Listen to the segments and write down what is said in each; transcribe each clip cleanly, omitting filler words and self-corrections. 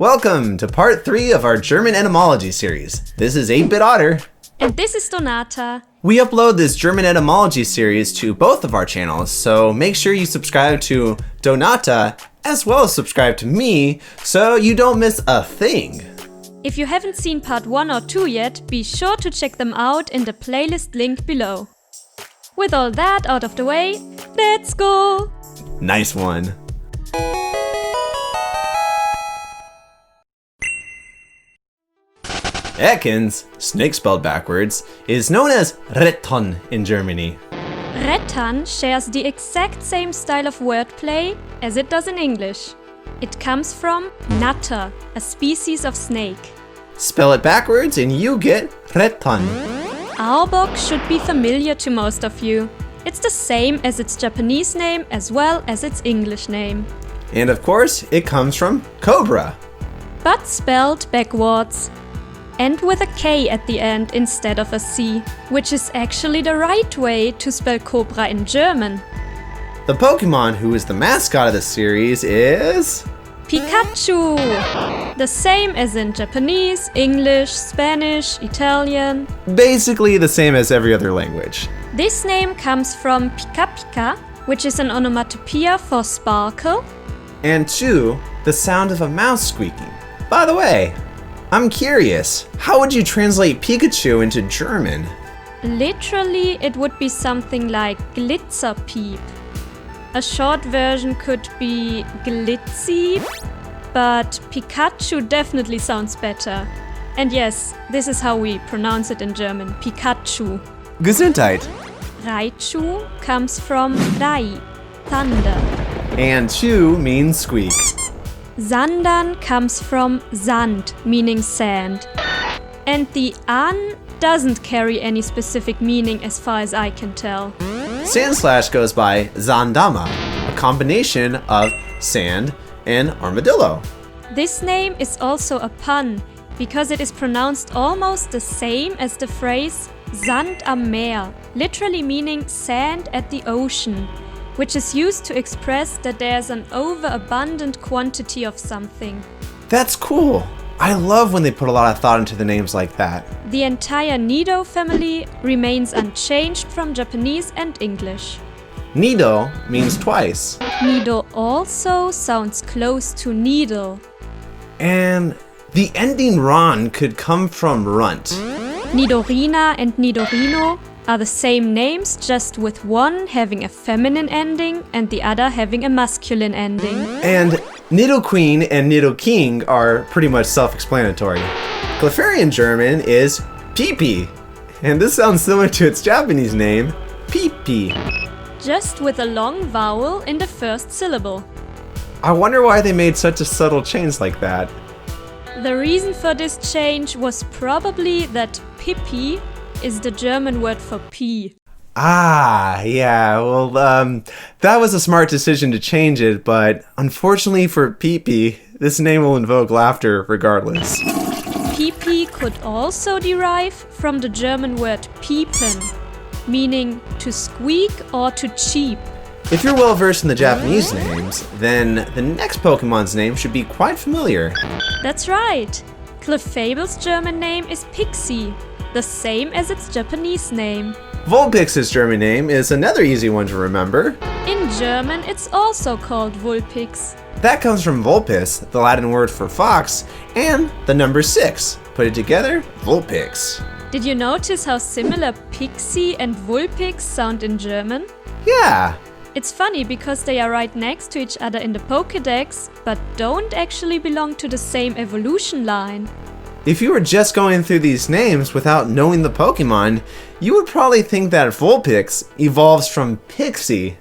Welcome to part 3 of our German etymology series. This is 8-Bit Otter. And this is Donata. We upload this German etymology series to both of our channels, so make sure you subscribe to Donata as well as subscribe to me so you don't miss a thing. If you haven't seen part 1 or 2 yet, be sure to check them out in the playlist link below. With all that out of the way, let's go! Nice one. Ekans, snake spelled backwards, is known as Retton in Germany. Rettan shares the exact same style of wordplay as it does in English. It comes from Natter, a species of snake. Spell it backwards and you get Retton. Arbok should be familiar to most of you. It's the same as its Japanese name as well as its English name. And of course, it comes from cobra. But spelled backwards. And with a K at the end instead of a C, which is actually the right way to spell cobra in German. The Pokémon who is the mascot of the series is... Pikachu! The same as in Japanese, English, Spanish, Italian. Basically the same as every other language. This name comes from pika pika, which is an onomatopoeia for sparkle. And Chu, the sound of a mouse squeaking. By the way, I'm curious, how would you translate Pikachu into German? Literally, it would be something like Glitzerpiep. A short version could be Glitzy, but Pikachu definitely sounds better. And yes, this is how we pronounce it in German, Pikachu. Gesundheit. Raichu comes from Rai, thunder. And Chu means squeak. Sandern comes from Sand, meaning sand. And the an doesn't carry any specific meaning as far as I can tell. Sandslash goes by Zandama, a combination of sand and armadillo. This name is also a pun, because it is pronounced almost the same as the phrase Sand am Meer, literally meaning sand at the ocean, which is used to express that there's an overabundant quantity of something. That's cool. I love when they put a lot of thought into the names like that. The entire Nido family remains unchanged from Japanese and English. Nido means twice. Nido also sounds close to needle. And the ending ron could come from runt. Nidorina and Nidorino are the same names, just with one having a feminine ending and the other having a masculine ending. And Nidoqueen and Nidoking are pretty much self-explanatory. Clefairy German is Pipi, and this sounds similar to its Japanese name, Pipi. Just with a long vowel in the first syllable. I wonder why they made such a subtle change like that. The reason for this change was probably that Pippi is the German word for pee. Ah, yeah, well, that was a smart decision to change it, but unfortunately for Pipi, this name will invoke laughter regardless. Pipi could also derive from the German word piepen, meaning to squeak or to cheep. If you're well versed in the Japanese names, then the next Pokemon's name should be quite familiar. That's right. Clefable's German name is Pixie, the same as its Japanese name. Vulpix's German name is another easy one to remember. In German, it's also called Vulpix. That comes from Vulpes, the Latin word for fox, and the number 6. Put it together, Vulpix. Did you notice how similar Pixie and Vulpix sound in German? Yeah. It's funny because they are right next to each other in the Pokédex, but don't actually belong to the same evolution line. If you were just going through these names without knowing the Pokemon, you would probably think that Vulpix evolves from Pixie,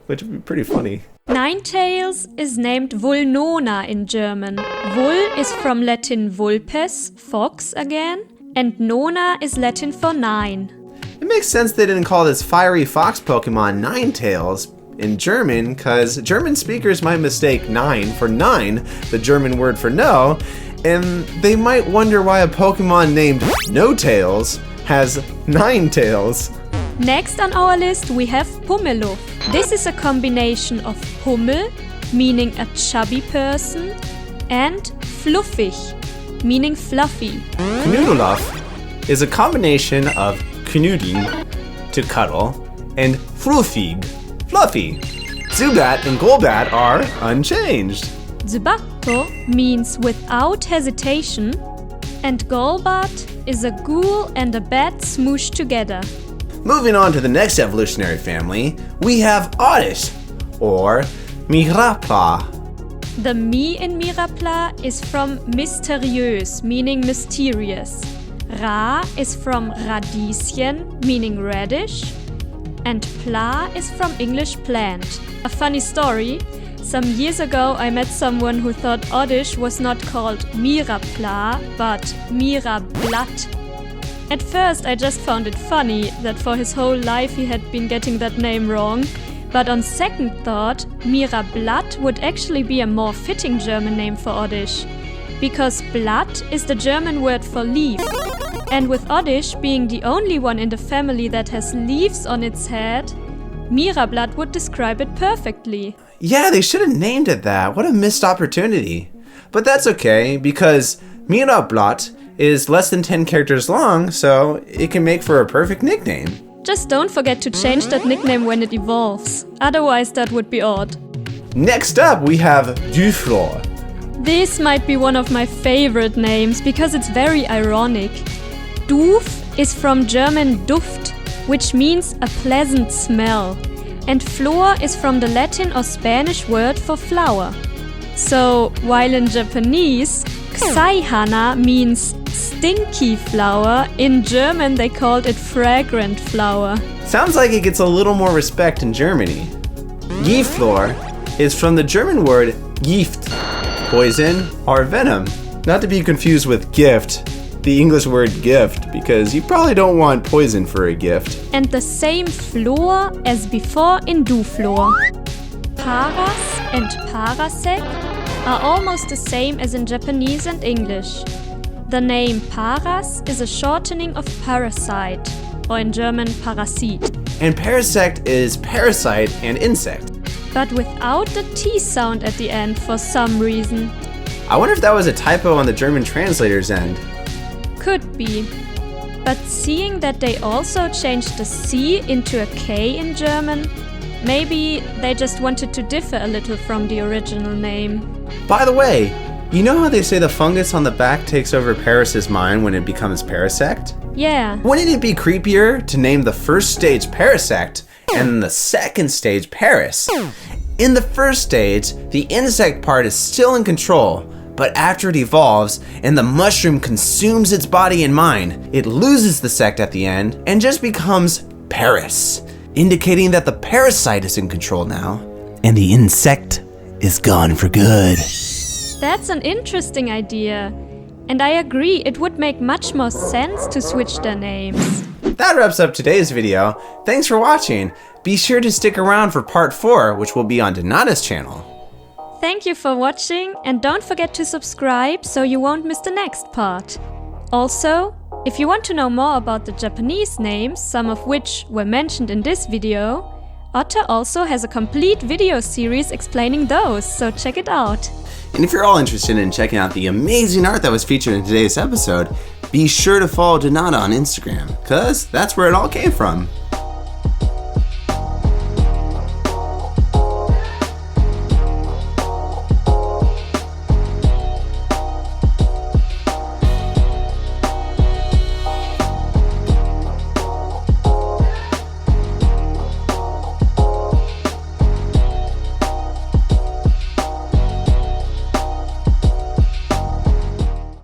which would be pretty funny. Ninetales is named Vulnona in German. Vul is from Latin vulpes, fox again, and nona is Latin for 9. It makes sense they didn't call this fiery fox Pokemon Ninetales in German, because German speakers might mistake 9 for 9, the German word for no, and they might wonder why a Pokemon named No Tails has 9 tails. Next on our list we have Pummeluff. This is a combination of Hummel, meaning a chubby person, and fluffig, meaning fluffy. Knudeluff is a combination of knudeln, to cuddle, and fluffig, fluffy. Zubat and Golbat are unchanged. Zubatto means without hesitation, and Golbat is a ghoul and a bat smooshed together. Moving on to the next evolutionary family, we have Oddish, or Mirapla. The Mi in Mirapla is from mysteriös, meaning mysterious. Ra is from Radieschen, meaning radish. And Pla is from English plant. A funny story, some years ago I met someone who thought Oddish was not called Mirapla, but Mirablatt. At first I just found it funny that for his whole life he had been getting that name wrong, but on second thought, Mirablatt would actually be a more fitting German name for Oddish, because Blatt is the German word for leaf, and with Oddish being the only one in the family that has leaves on its head, Mirablatt would describe it perfectly. Yeah, they should have named it that. What a missed opportunity. But that's okay, because Mirablatt is less than 10 characters long, so it can make for a perfect nickname. Just don't forget to change that nickname when it evolves, otherwise that would be odd. Next up, we have Duflor. This might be one of my favorite names because it's very ironic. Duf is from German Duft, which means a pleasant smell, and Flor is from the Latin or Spanish word for flower. So, while in Japanese, Ksai-hana means stinky flower, in German they called it fragrant flower. Sounds like it gets a little more respect in Germany. Giflor is from the German word Gift, poison or venom. Not to be confused with gift, the English word gift, because you probably don't want poison for a gift. And the same Flor as before in Duflor. Paras and Parasec are almost the same as in Japanese and English. The name Paras is a shortening of parasite, or in German Parasit. And parasect is parasite and insect. But without the T sound at the end for some reason. I wonder if that was a typo on the German translator's end. Could be. But seeing that they also changed the C into a K in German, maybe they just wanted to differ a little from the original name. By the way, you know how they say the fungus on the back takes over Paris's mind when it becomes Parasect? Yeah. Wouldn't it be creepier to name the first stage Parasect and the second stage Paris? In the first stage, the insect part is still in control, but after it evolves and the mushroom consumes its body and mind, it loses the sect at the end and just becomes Paris, indicating that the parasite is in control now, and the insect is gone for good. That's an interesting idea. And I agree, it would make much more sense to switch their names. That wraps up today's video. Thanks for watching. Be sure to stick around for part 4, which will be on Donata's channel. Thank you for watching, and don't forget to subscribe so you won't miss the next part. Also, if you want to know more about the Japanese names, some of which were mentioned in this video, Otter also has a complete video series explaining those, so check it out. And if you're all interested in checking out the amazing art that was featured in today's episode, be sure to follow Donata on Instagram, cause that's where it all came from.